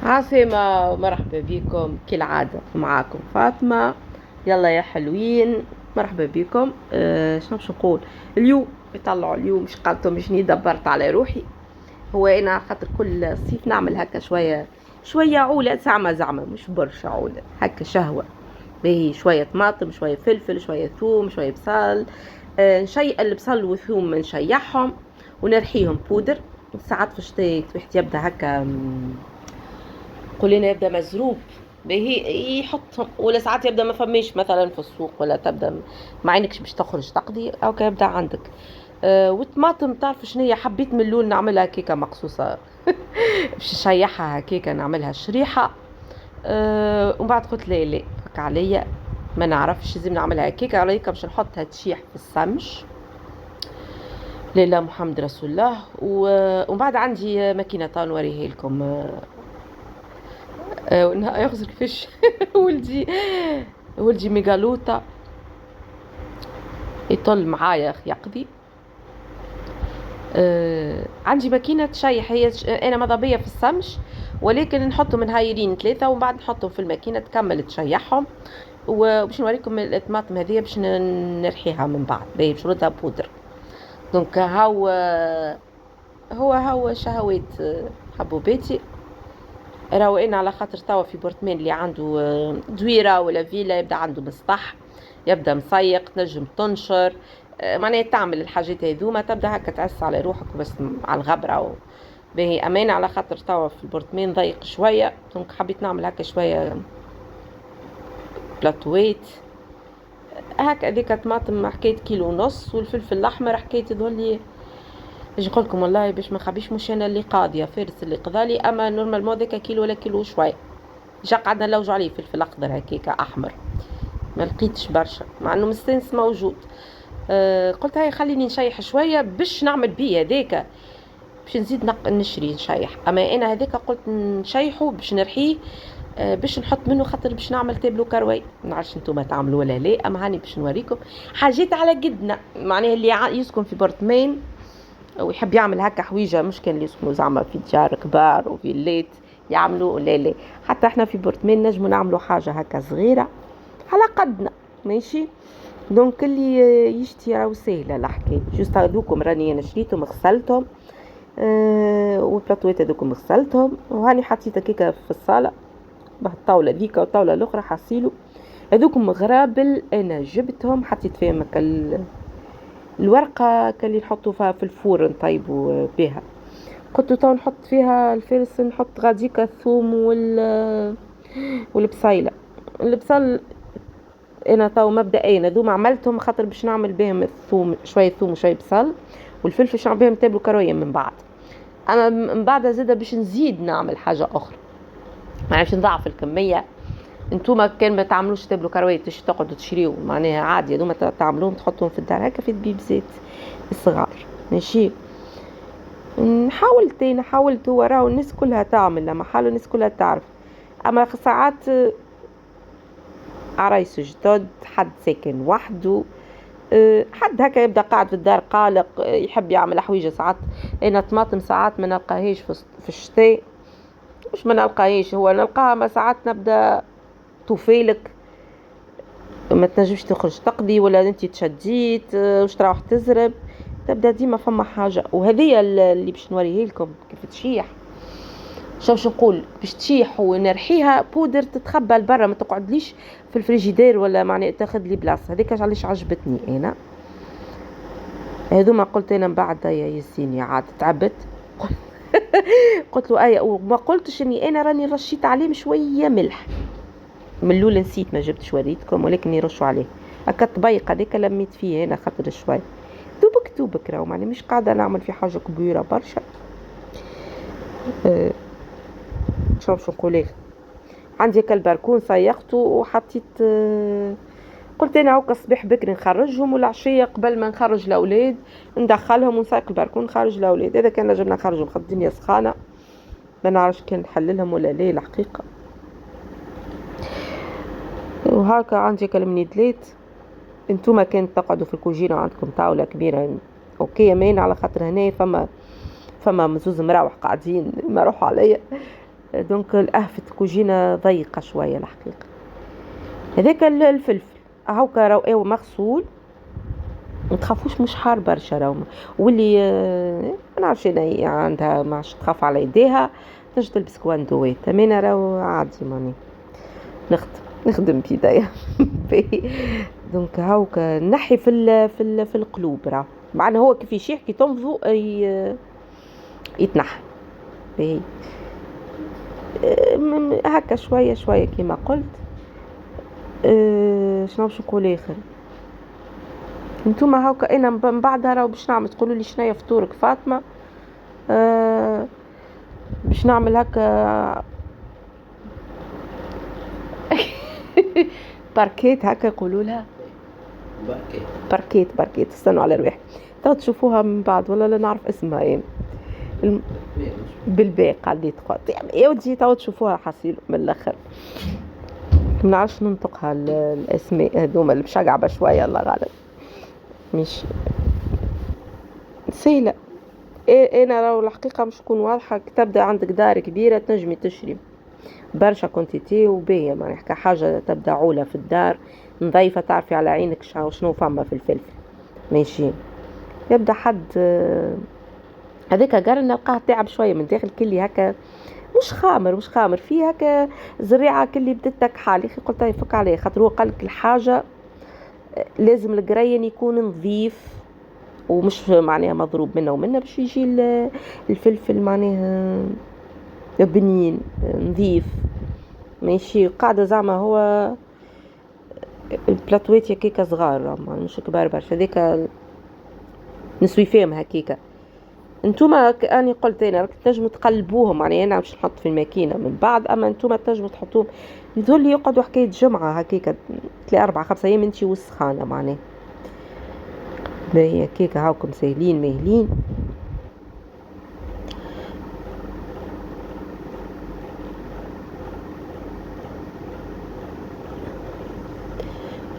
عاصمة، مرحبا بكم كالعادة معاكم فاطمة. يلا يا حلوين، مرحبا بكم. شنو باش نقول اليوم؟ يطلعوا اليوم مش قالتهم شني دبرت على روحي. هو انا خاطر كل صيف نعمل هكا شوية شوية عولة، زعمة مش برشا عولة، هكا شهوة باهي. شوية طماطم، شوية فلفل، شوية ثوم، شوية بصل. نشيء البصل والثوم نشيحهم ونرحيهم بودر. ساعات في الشتاء واحد يبدا هكا قولنا يبدا مزروب باهي يحطهم، ولا ساعات يبدا ما فماش مثلا في السوق، ولا تبدا مع عينك باش تخرج تقضي او كيبدا عندك. والطماطم تعرف شنيا، حبيت من اللون نعملها كيكه مقصوصه باش نشيحها هكيكه نعملها شريحه. ومن بعد قلت لا فك عليا، ما نعرفش لازم نعملها كيكه عليك باش نحطها تشيح في السمش. لا محمد رسول الله. ومن بعد عندي ماكينه نوريها لكم. يغزر كيفاش ولدي ميغالوتا يطل معايا يقضي. عندي ماكينة تشيح، هي أنا ماذا بيا في السمش، ولكن نحطهم منهايرين 3 ومن بعد نحطهم في الماكينة تكمل تشيحهم. وباش نوريكم الطماطم هذه باش نرحيها من بعد باش نردها بودر. دونك هو شهوات حبوباتي. روقنا على خاطر توا في بورتمان اللي عنده دويرة ولا فيلا يبدا عنده مسطح، يبدا مصيق تنجم تنشر. معناها تعمل الحاجات هذوما تبدا هكا تعس على روحك بس على الغبرة باهي أمان. على خاطر توا في البورتمان ضيق شوية، دونك حبيت نعمل هكا شوية بلاتويت هكا. هذيك طماطم حكاية كيلو ونص، والفلفل الأحمر حكاية تظهرلي باش نقولكم والله باش ما نخبيش، مش انا اللي قاضيه، فارس اللي قضالي، اما نورمالمون ذاك كيلو ولا كيلو شويه. جا قعدنا نلوجوا عليه فلفل اخضر هكاكا احمر، ما لقيتش برشا مع انه مستنس موجود. قلت هاي خليني نشيح شويه باش نعمل بيه هذاك، باش نزيد نشري نشيح. اما انا هذاك قلت نشيحه باش نرحيه، باش نحط منه خاطر باش نعمل تابلو كروي. ما نعرفش انتم تعملوا ولا لا، اما هاني باش نوريكم حاجات على قدنا. معناها اللي يسكن في بورتمان ويحب يعمل هكا حويجه، مش كان اللي يسكنوا زعما في ديار كبار وفي الليت يعملوا لا حتى احنا في بورتمان نجموا نعملوا حاجه هكا صغيره على قدنا ماشي. دونك اللي يشتي راهو سهله الحكايه. جوست هذوكم راني انا شريتهم غسلتهم، والبلاطوات هذوكم غسلتهم وهاني حطيتها كيكه في الصاله بالطاوله ذيك والطاوله الاخرى حصيلوا. هذوكم غرابل انا جبتهم حطيت فيهم الورقة اللي نحطوا فيها في الفرن نطيبوا بها. قلت تو نحط فيها الفلفل، نحط غاديكا الثوم والبصيلة. البصل انا تو مبدئيا هذوما عملتهم خاطر باش نعمل بهم الثوم، شويه ثوم وشويه بصل، والفلفل باش نعمل بهم تابلو كرويه من بعد. اما من بعد زاده باش نزيد نعمل حاجه اخرى، ما عرفش نضاعف الكميه. انتوما كان ما تعملوش تابلو كرويه تقعدوا تشريو، معناها عادي هذوما تعملوهم تحطوهم في الدار هكا في البيبزات الصغار ماشي. حاولت هو راهو الناس كلها تعمل، لما حالوا الناس كلها تعرف. اما ساعات عرايس جدد، حد ساكن وحده، حد هكا يبدا قاعد في الدار قالق، يحب يعمل حويجه. ساعات انا طماطم ساعات ما نلقاهيش في الشتاء، مش ما نلقاهيش، هو نلقاها ما ساعات نبدا توفيلك ما تنجمش تخرج تقضي، ولا انت تشديت واش تروح تزرب، تبدا ديما فما حاجه. وهذه اللي باش نوريه لكم كيف تشيح. شوف نقول باش تشيح ونرحيها بودر تتخبى لبرا، ما تقعدليش في الفريجيدير ولا معناها تاخذ لي بلاصه. هذيك علاش عجبتني انا هذوما. قلت انا من بعد يا ياسين عاد تعبت قلت له ايه، وما قلتش اني انا راني رشيت عليه شويه ملح من الاول، نسيت ما جبتش وريتكم، ولكن يرشوا عليه هكا طبيق هذاك لميت فيه هنا خاطر شوي دوبك راهو معني مش قاعده نعمل في حاجه كبيره برشا. شوف نقول عندي كالبركون صيغته وحطيت. قلت انا هكا الصباح بكري نخرجهم، والعشيه قبل ما نخرج الاولاد ندخلهم ونسيق البركون نخرج الاولاد. اذا كان نجم نخرجهم خد الدنيا سخانه، ما نعرفش كان نحللهم ولا لا الحقيقه. وهكا عندي كالمنيدلات. انتوما كانت تقعدوا في الكوجينه عندكم طاوله كبيره اوكي امان، على خاطر هنا فما مزوز مراوح قاعدين ما روحوا عليا. دونك الأهفت كوجينة ضيقة شوية الحقيقة. هذاك الفلفل هاوكا راهو مغسول، ما تخافوش مش حار برشا راهو. واللي ما نعرفش انا عندها ماش تخاف على يديها تنجم تلبس كواندوات، انا راهو عادي ماني نخدم بيديا. دونك هاوكا نحي في القلوب راه معنا هو كيف يشيح كي تنفضو يتنحى باهي. هكا شويه شويه كيما قلت. شنو باش نقول اخر؟ انتوما هاكا انا من بعدها راهو باش نعمل تقولوا لي شناهي فطورك فاطمه؟ باش نعمل هكا باركيت هكا يقولوا لها باركيت استنوا على رواحي تو تشوفوها من بعد ولا لا نعرف اسمها يعني بالباء قاعد يتقاط يا ودي تو تشوفوها حصيل من الاخر. ما نعرفش ننطقها الاسماء هذوما اللي بشقعبه شويه الله غالب مش سهله. انا راهو الحقيقه مش تكون واضحه، تبدا عندك دار كبيره تنجمي تشري برشا كونتيتي وباهيه، ما نحكي حاجه تبدا عوله في الدار نظيفه تعرفي على عينك شنو فما في الفلفل ماشي. يبدا حد هذاك قرن نلقاه تعب شويه من داخل كلي هكا مش خامر فيه هكا زريعه كلي بدت تكحال يا اخي قلت يفك عليه خاطر هو قالك الحاجه لازم القرين يكون نظيف ومش معناها مضروب منه ومنه باش يجي الفلفل معناها بنين نظيف ماشي قاعده زعما هو البلاطوات هكاكا صغار مش كبار برشا هذيك نسوي فيهم هكاكا. انتوما اني قلت انا تنجموا تقلبوهم يعني انا باش نحط في الماكينه من بعد، اما انتوما تنجموا تحطوهم يظل يقعدوا حكايه جمعه هكاكا 3 4 5 ايام انتي والسخانه معناها باهي هكاكا هاكم ساهلين ماهلين.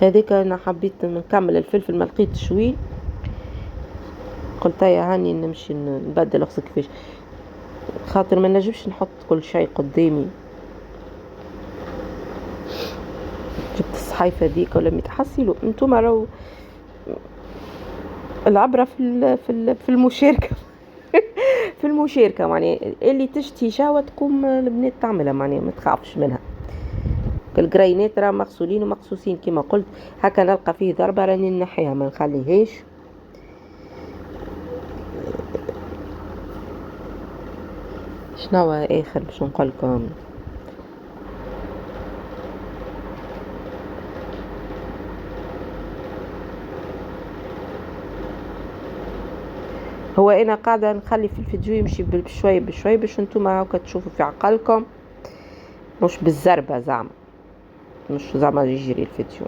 هذيك انا حبيت نكمل الفلفل ما لقيتش وين قلت يا هاني نمشي نبدل اخص كيفاش خاطر ما نجمش نحط كل شيء قدامي. جبت الصحيفه ديك ولا متحصلوا انتوما راهو العبره في المشاركه. في المشاركه معناها اللي تشتي شهوه تقوم البنات تعملها معناها ما تخافش منها. القرينات راه مغسولين ومقصوصين كما قلت هكا نلقى فيه ضربه راني نحيها ما نخليهاش. شنو اخر باش نقول لكم؟ هو انا قاعده نخلي في الفيديو يمشي بشوي بشوي باش نتوما هاكا تشوفوا في عقلكم مش بالزربه زعما مش زعما يجري الفيديو.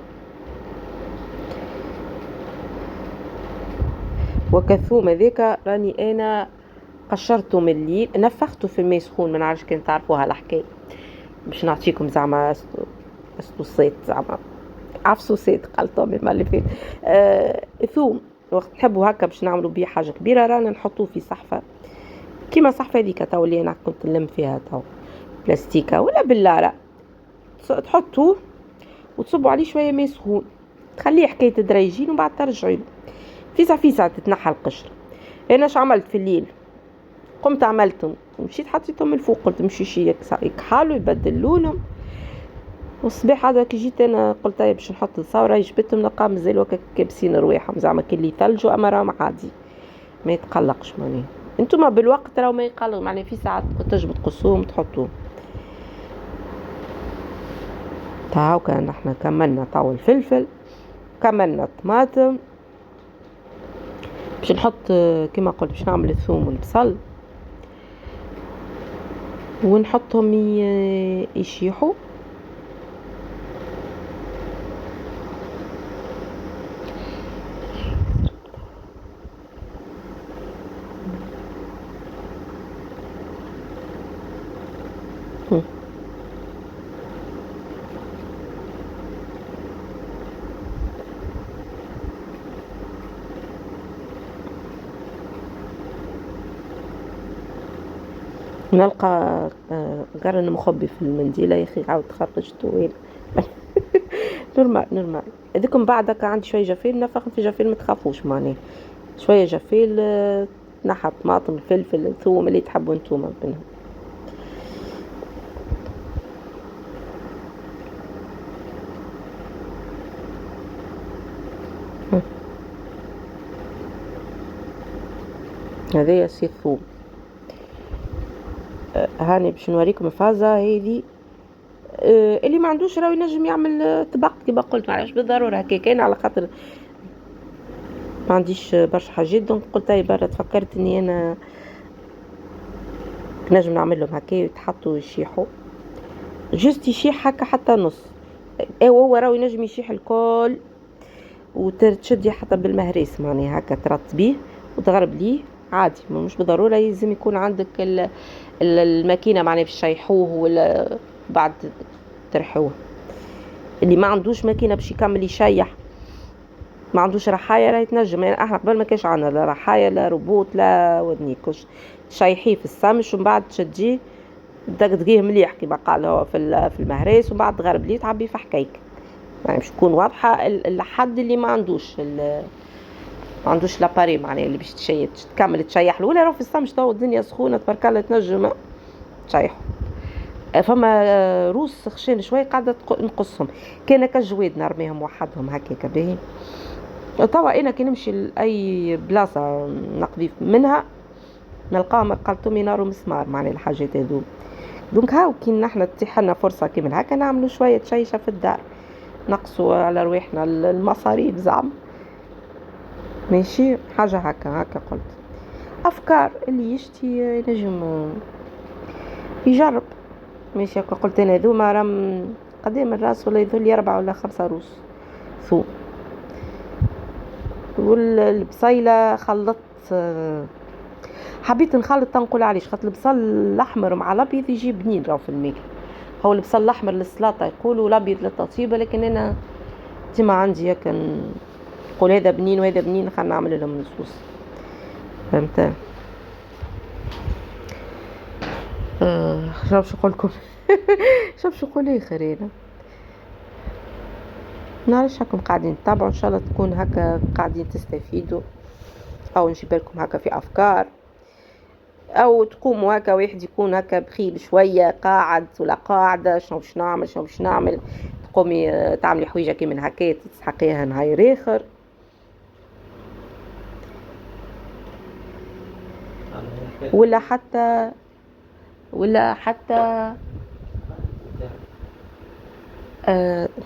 وكثوم هذاك راني انا قشرته من الليل نفخته في الماء سخون ما نعرفش كان تعرفوها الحكايه باش نعطيكم زعما استوصيت زعما عفسوسات قالتهم المره اللي فاتت. ثوم وقت نحبوا هكا باش نعملوا بيه حاجه كبيره رانا نحطوه في صحفه كيما صحفه هذيك تو اللي انا كنت نلم فيها تو بلاستيكه ولا بلاره تحطوه وتصبوا عليه شويه ماء سخون تخليه حكايه دريجين وبعد ترجعوا فيسع تتنحى القشره. انا اش عملت في الليل قمت عملتهم ومشيت حطيتهم من فوق قلت مشي شي يكحالوا يبدل لونهم والصباح هذا كي جيت انا قلت باش نحط الثوره جبتهم نلقاهم مازالوا كابسين رواحهم زعما كي اللي ثلجوا اما راهم عادي ما يتقلقش معناها. انتوما بالوقت راهو ما يقلق معناها في ساعات تنجموا تقصوهم تحطوهم. تاو كان احنا كملنا طاو الفلفل كملنا الطماطم باش نحط كما قلت باش نعمل الثوم والبصل ونحطهم يشيحوا نلقى قرن مخبي في المنديلة يا أخي عاود خرج طويل. نورمال نورمال. هذيك من بعد هكا عندي شوية جفيل نفخ في جفيل، ما تخافوش معناه شوية جفيل نحط طماطم الفلفل الثوم اللي تحبوا انتوما منهم. هذا سي الثوم. هاني باش نوريكم الفازة هذه. اللي ما عندوش راهو ينجم يعمل طبق كيما قلت، معليش بالضرورة هكاك انا على خاطر ما عنديش برشا حاجات، دونك قلت هاي برا تفكرت اني انا نجم نعمل لهم هكا يتحطوا يشيحوا جست يشيح هكا حتى نص. هو راهو ينجم يشيح الكل وتشدي حتى بالمهريس معناها هكا ترطبيه وتغرب ليه عادي، مش بالضرورة لازم يكون عندك الماكينة معناها باش تشيحوه ولا بعد ترحوه. اللي ما عندوش ماكينة باش يكمل يشيح، ما عندوش رحايا لا يتنجم، يعني احنا قبل ما كاش عندنا لا رحايا لا روبوت لا ودنيكوش، تشيحيه في السمش ومن بعد تشديه دقدقيه مليح كيما قال هو في المهريس، ومن بعد تغرب ليه تعبيه في حكايك يعني باش تكون واضحة. الحد اللي ما عندوش لاباري معناها اللي باش تكمل تشيح له، ولا راهو في السمش تو الدنيا سخونة تبارك الله تنجم تشيحه. فما روس خشين شوي قاعدة نقصهم كان كالجواد نرميهم وحدهم هكاك باهي. توا انا كي نمشي لاي بلاصة نقضي منها نلقاهم قلتهم نارو مسمار معناها الحاجات هذو. دونك هاو كي نحنا تتيح لنا فرصة كيما هكا نعملوا شوية شيشة في الدار، نقصوا على رواحنا المصاريف زعم ماشي حاجة هكا قلت. أفكار اللي يشتي نجم يجرب ماشي هكا قلت أنا ذوما رم قدام الراس ولا يذل 4 ولا 5 روس ثوم. والبصيلة خلطت حبيت نخلط تنقل عليش خاطر البصل الأحمر مع الأبيض يجي بنين راهو في الماكلة. هو البصل الأحمر للسلطة يقولوا الأبيض للتطيبة، لكن أنا ديما عندي هكا نقول هذا بنين وهذا بنين خلنا نعمل لهم نصوص فهمت. شوف شو نقولكم. شوف شو نقول اخر انا نعرفش هاكم قاعدين تتابعوا ان شاء الله تكون هكا قاعدين تستفيدوا، او نجيب لكم هكا في افكار، او تقوموا هكا واحد يكون هكا بخيل شويه قاعد ولا قاعده شنو باش نعمل تقومي تعملي حويجه كي من هكا تسحقيها نهار اخر. ولا حتى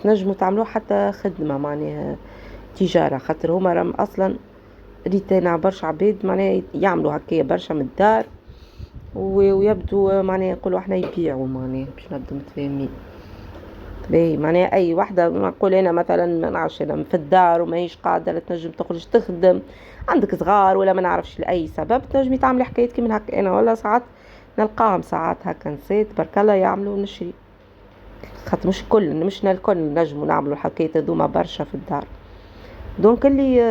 تنجموا تعملوا حتى خدمة معناها تجارة، خاطر هما راهم أصلا ريتنا برشا عباد معناها يعملوا هكايا برشا من الدار ويبدو معناها يقولوا احنا يبيعوا معناها باش نبدو متفاهمين باهي. معناها أي وحدة نقول أنا مثلا ما نعرفش أنا في الدار وماهيش قاعدة لا تنجم تخرج تخدم عندك صغار ولا ما نعرفش لأي سبب تنجمي تعملي حكاية كيما هكا. أنا ولا ساعات نلقاهم ساعات هكا نسيت برك الله يعملوا نشري، خاطر مش الكل نجموا نعملوا الحكاية هذوما برشا في الدار. دونك اللي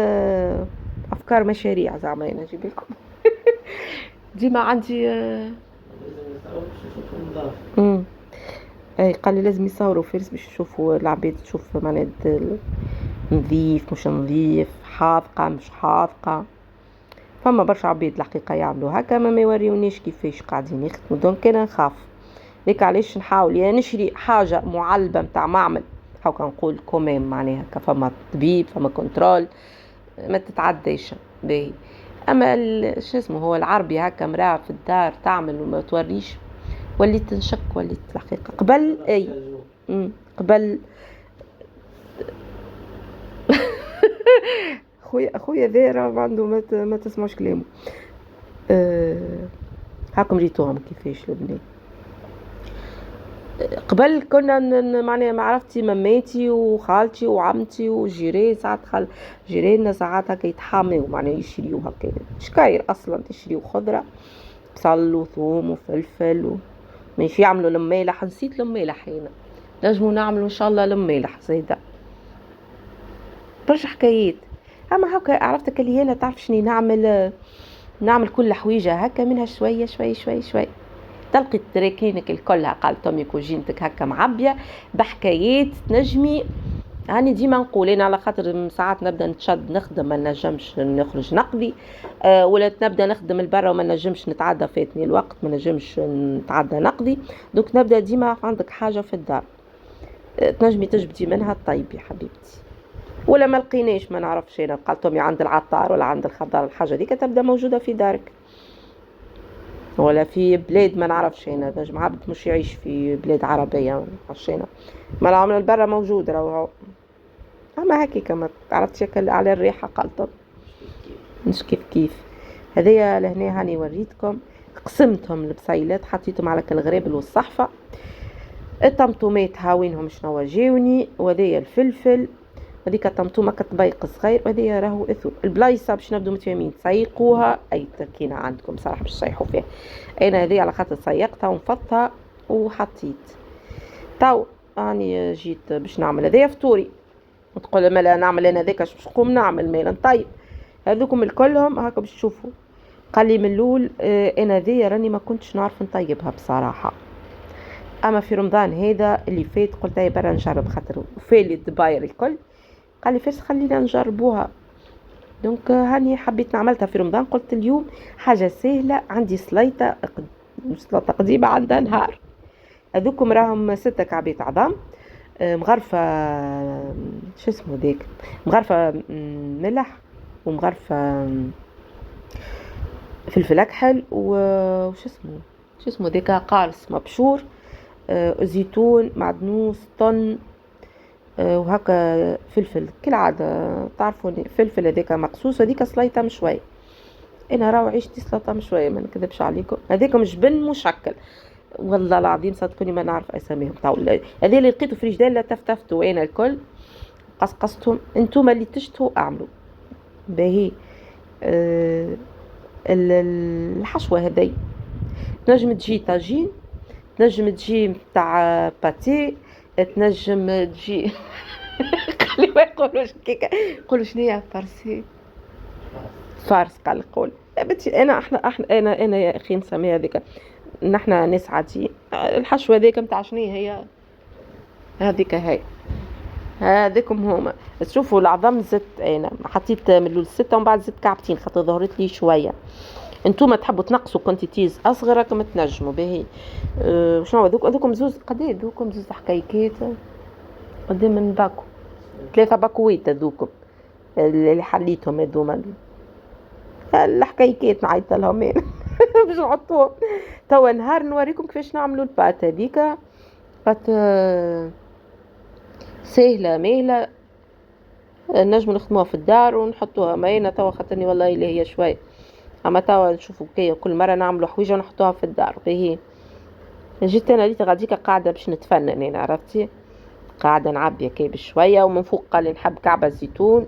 افكار مشاريع زعما انا نجيب لكم. ديما عندي اي قال لي لازم يصوروا فيرس باش يشوفوا العباد تشوف معناها نظيف مش نظيف حاذقه مش حاذقه. فما برشا عباد الحقيقه يعملوا هكا ما يوريونيش كيفاش قاعدين يخدموا، دونك انا نخاف ليك علاش نحاول يا نشري حاجه معلبه نتاع معمل هاكا نقول كوميم معناها فما طبيب فما كنترول ما تتعديش باهي. اما شو اسمه هو العربي هكا مراه في الدار تعمل وما توريش وليت تنشك وليت الحقيقه قبل اي قبل. اخويا ذا ما عنده ما تسمعش كلامه. هاكم ريتوهم كيفاش البنات قبل كنا معناها معرفتي مماتي وخالتي وعمتي وجيران ساعات جيراننا ساعات هكا يتحاموا معناها يشريو هكا شكاير اصلا تشريو خضره بصل وثوم وفلفل ماشي يعملوا المالح. نسيت المالح هنا نجموا نعملوا ان شاء الله المالح زيدا برشا حكايات. اما هكا عرفتك اللي انا تعرف شني نعمل كل حويجه هكا منها شويه شوي شوي شوي تلقي تراكينك الكلها قالتهم وجينتك هكا معبية بحكايات تنجمي. هاني ديما نقول انا على خاطر ساعات نبدا نتشد نخدم ما نجمش نخرج نقضي، ولا نبدا نخدم البرا وما نجمش نتعدى فاتني الوقت ما نجمش نتعدى نقضي. دوك نبدا ديما عندك حاجه في الدار تنجمي تجبدي منها طيب يا حبيبتي. ولا ما لقيناش ما نعرفش انا قالتهم عند العطار ولا عند الخضار الحاجه ديك تبدا موجوده في دارك، ولا في بلاد ما نعرفش انا نجم عبد مش يعيش في بلاد عربيه عشينا ما العمل البرا موجود راهو. اما هكي كما تعرفت شكل على الريحه قالتهم مش كيف كيف. هذيا لهنا هاني وريتكم قسمتهم البصيلات حطيتهم على الغرابل والصحفه. الطمطومات هاوينهم شنو جاوني، وهذيا الفلفل، هذيك الطمطومه كتبيق صغير، وهذيا راهو اثو البلايصه باش نبدو متفاهمين تسيقوها اي تركينه عندكم صراحه باش تسيحوا فيها. انا هذه على خاطر سيقتها ونفضتها وحطيت. تو اني جيت باش نعمل هذايا فطوري، تقول مالا نعمل انا ذاك باش نقوم نعمل مالا طيب. هذوكم الكلهم هكا باش تشوفوا. قال لي من الاول انا ذي راني ما كنتش نعرف نطيبها بصراحه، اما في رمضان هذا اللي فات قلت هاي برا نجرب خاطر فالي الدباير الكل. قال لي فاش خلينا نجربوها. دونك هاني حبيت نعملتها في رمضان، قلت اليوم حاجه سهله عندي سليطه قديمه عندها نهار. هذوكم راهم 6 كعبات عظام مغرفه شو اسمه ذاك مغرفه ملح ومغرفه فلفل اكحل وش اسمه ذاك قارص مبشور، زيتون معدنوس طن، وهكا فلفل كالعادة تعرفوني فلفل هذاك مقصوص. هذيك سليطة مشوية، انا راهو عيشتي سلطة مشوية ما نكذبش عليكم. هذاك جبن مشكل والله العظيم صدقوني ما نعرف اساميهم. هذه اللي لقيته في رجال لا تفتفتوا انا الكل قصقصتهم. انتم اللي تشتوا اعملوا باهي. الحشوة هذي تنجم تجي طاجين، تنجم تجي متاع باتي، تنجم تجي خلي ما يقولوش كيكا يقولوا شنو هي فارسي فارس قال قول بنتي انا انا يا اخي نسميها هذيك نحنا ناس عاديين. الحشوه هذيك نتاع شنو هي هذيك هاي هذيكم هما تشوفوا العظم زدت انا حطيت من الاول 6 ومن بعد زدت كعبتين خاطر ظهرت لي شويه. انتوما تحبوا تنقصوا كونتيتيز اصغر راكم تنجموا باهي. شنو هذوكم زوز قد ايه هذوكم زوز حكايكات قد من باكو 3 باكويت هذوكم اللي حليتهم هذوما الحكايكات نعيط لهم باش نحطوهم. توا نهار نوريكم كيفاش نعملوا البات هذيك بات سهله ميله نجموا نخدموها في الدار ونحطوها ماينه توا خاطرني والله اللي هي شويه. اما توا نشوفوا كل مره نعملوا حويجه ونحطوها في الدار باهي. جيت انا ليت غاديكا قاعده باش نتفنن انا عرفتي قاعده نعبي كي بشويه ومن فوق قال لي نحب كعبه زيتون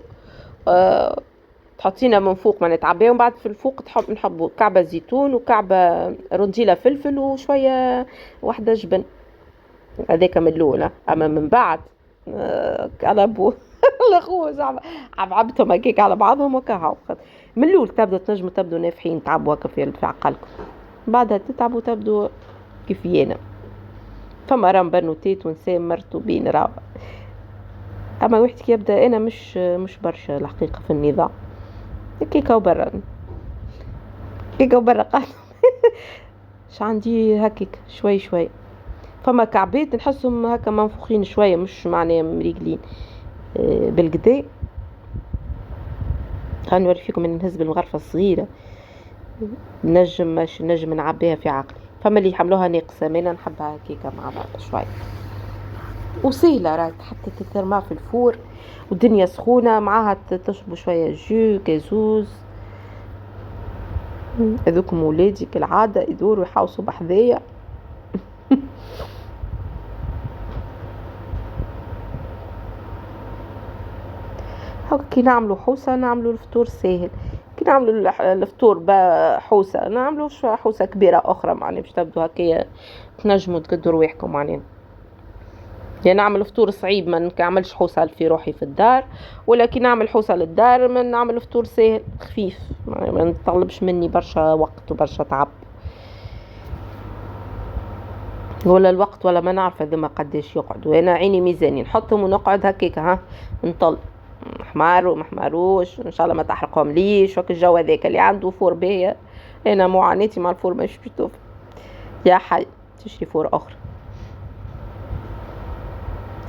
تحطينا من فوق ما نتعبيه ومن بعد في الفوق نحبوا كعبه زيتون وكعبه رنديله فلفل وشويه واحده جبن. هذاك من الاولى. اما من بعد قلبوا الاخوه زعما عبعبتهم هكاك على بعضهم وكهو. من الاول تبدو نافحين تعبوا هكا في عقلكم بعدها تتعبوا تبدو كيفينا. فما راه بنوتات ونسام مرتوبين راه. اما واحد كي يبدا انا مش برشا الحقيقه في النظام كيكا وبرا قاعد ش عندي هكيك شوي. فما كعبات نحسهم هكا منفوخين شويه مش معناه مريقلين بالقدا. هنوري فيكم ان نهز بالمغرفه الصغيره نجم نعبيها في عقلي. فما اللي يحملوها ناقصه ما نحبها كيكه مع بعض شويه وسهله راه حتى تترمى في الفور والدنيا سخونه معاها تشربوا شويه جو كازوز. هذوكم ولادي كالعاده يدوروا يحوصوا بحذايا هاكا كي نعملوا حوسه نعملوا الفطور ساهل. كي نعملوا الفطور بحوسه نعملوا حوسه كبيره اخرى معني باش تبدو هكايا تنجموا تقدروا رواحكم معناها. يعني نعمل فطور صعيب ما نعملش حوسه في روحي في الدار، ولكن نعمل حوسه للدار ما نعمل فطور ساهل خفيف ما نطلبش مني برشا وقت وبرشا تعب. ولا الوقت ولا ما نعرف هذوما قداش يقعدوا. انا عيني ميزاني نحطهم ونقعد هكاك ها نطل حمار وما حماروش ان شاء الله ما تحرقهم ليش وك الجو هذاك اللي عنده فور باهي. انا معاناتي مع الفور مش بتوف يا حي تشري فور اخرى.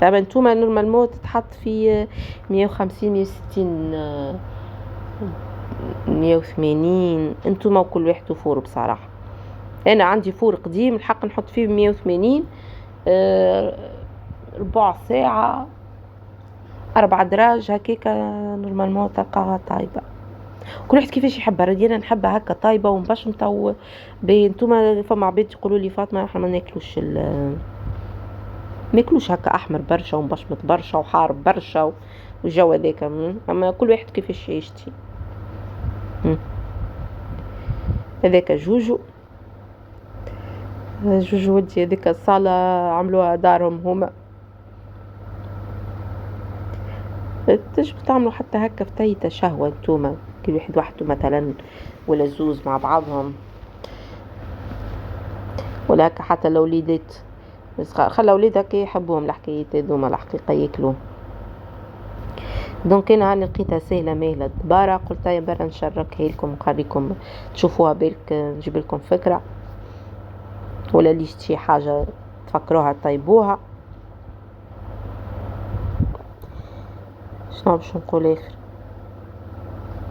طبعا انتوما نورمالمون تتحط في 150 160 180 انتوما وكل واحد فور بصراحه. انا عندي فور قديم الحق نحط فيه 180 ربع ساعه 4 دراج هكاكا نورمالمون تلقاها طايبه. كل واحد كيفاش يحبها. ردينا نحبها هكا طايبه ومبشمطه باهي. نتوما فما عباد يقولوا لي فاطمه احنا ما ناكلوش هكا احمر برشا ومبشمط برشا وحار برشا والجو هذاك. اما كل واحد كيفاش يشتي. هذاك جوجو ودي هذيك الصالة عملوها دارهم هما. تجبوا تعملوا حتى هكا فتيتة شهوة انتوما كل واحد وحده مثلا ولا زوز مع بعضهم ولا هكا حتى الأوليدات صغار. خلي أوليدك يحبوهم الحكايات هذوما الحقيقة ياكلوهم. دونك انا هاني لقيتها سهله ماهله دبارة. قلت يا برا نشاركها لكم نخليكم تشوفوها بالك نجيب لكم فكره ولا ليش شي حاجه تفكروها طيبوها. شنو باش نقول اخر.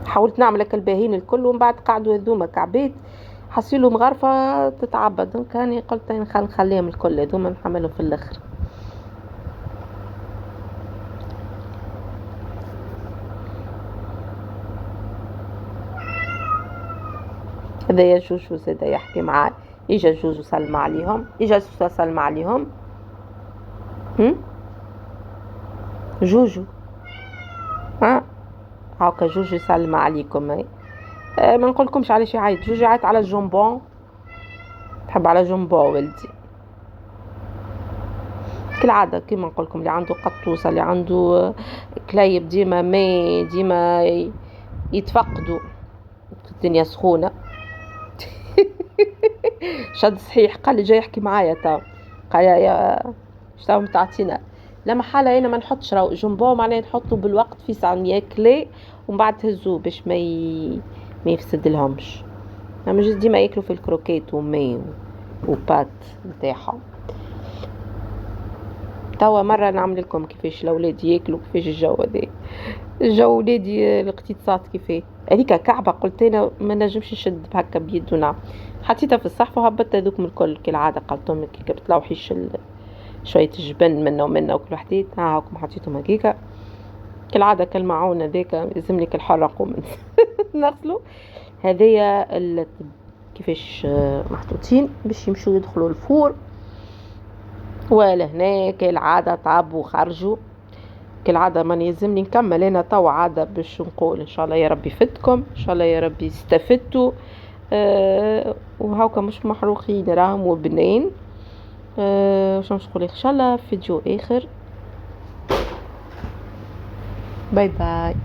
حاولت نعمل هكا الباهين الكل ومن بعد قعدوا هذوما كعبيد حصيلوا مغرفه تتعبد. دونك هاني قلت نخليهم الكل هذوما نحملهم في الاخر. هذا يا جوجو زاد يحكي معاي. اجا جوجو سلم عليهم. اجا سلم عليهم. جوجو هاكا جوجو يسلم عليكم. ما نقولكمش علاش يعيط. جوجو يعيط على الجمبون. تحب على جمبون ولدي كالعادة كيما نقولكم. اللي عنده قطوسة اللي عنده كلايب ديما يتفقدوا في الدنيا سخونة. شد صحيح قال لي جاي يحكي معايا تا قال يا شتاو متعطينا لما حالة هنا ما نحطش راو جنبو معناه نحطه بالوقت في ساعة ياكلي ومن بعد تهزوه باش ما يفسد لهمش. اما جد ديما ياكلوا في الكروكيت وماء وبات نتاعهم. توا مرة نعمل لكم كيفاش الاولاد ياكلوا كيفاش الجو هذا. الجو ولادي الاقتصاد كيفاه هذيك كعبة. قلت انا ما نجمش نشد هكا بيدنا. حطيتها في الصحفة وهبطت هذوك الكل كالعادة. قلتهم كي بتلوحيش شوية الجبن منا وكل وحديت هاكم حطيتهم هكيكا كالعادة كالمعون هذاك لازم لك الحرق ومن نغسلوا. هذيا كيفاش محطوطين باش يمشوا يدخلوا الفور. ولا هنا كالعادة طابوا وخرجوا كالعادة. ما يلزمني نكمل انا توا عادة باش نقول ان شاء الله يا ربي يفدكم ان شاء الله يا ربي استفدتوا. وهاكا مش محروقين راهم وبنين. واش نقول ان شاء الله فيديو اخر. باي باي.